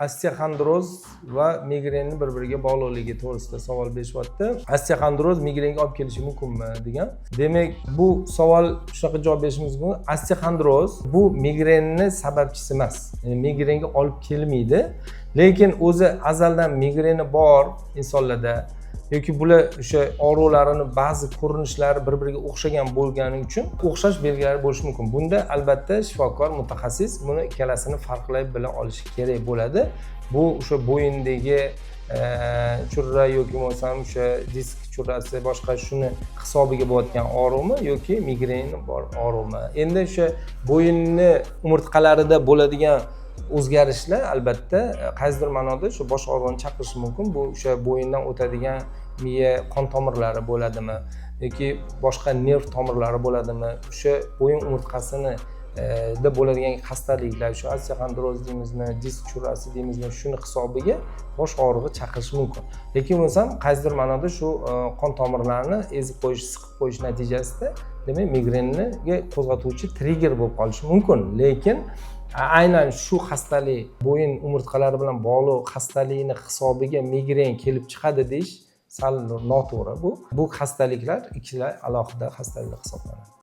Osteoxondroz va migrenni bir-biriga bog'liqligi to'g'risida savol berishyapti. Osteoxondroz migrenga olib kelishi mumkinmi degan. Demak, bu savol shunaqa javob berishimiz mumkin. Osteoxondroz bu migrenni sababchisi emas. Ya'ni migrenga olib kelmaydi. Lekin o'zi azaldan migreni bor insonlarda yoki bular o'sha og'riqlarini ba'zi ko'rinishlari bir-biriga o'xshagan bo'lgani uchun o'xshash belgilari bo'lishi mumkin. Bunda albatta shifokor, mutaxassis buni ikkalasini farqlay bila olishi kerak bo'ladi. Bu o'sha bo'yindagi churra yoki bo'lmasam o'sha disk churrasi boshqa shuni hisobiga bo'layotgan og'riqmi yoki migreni bor og'riqmi? Endi o'sha bo'yinni umurtqalarida bo'ladigan o'zgarishlar albatta qaysidir ma'noda shu bosh og'rig'ini chaqirishi mumkin. Bu o'sha bo'yindan o'tadigan miya qon tomirlari bo'ladimi yoki boshqa nerv tomirlari bo'ladimi? O'sha bo'yin umurtqasini da bo'ladigan xastaliklar, shu osteoxondroz deymizmi, disk churrasi deymizmi, shuni hisobiga bosh og'rig'i chaqirishi mumkin. Lekin bo'lsam qaysidir ma'noda shu qon tomirlarini ezib qo'yish, siqib qo'yish natijasida demak migrenga qo'zg'atuvchi trigger bo'lib qolishi mumkin. Lekin aynan shu xastalik bo'yin umurtqalari bilan bog'liq xastalikni hisobiga migren kelib chiqadi deyish sal noto'g'ri bu. Bu xastaliklar ikkala alohida xastaliklar hisoblanadi.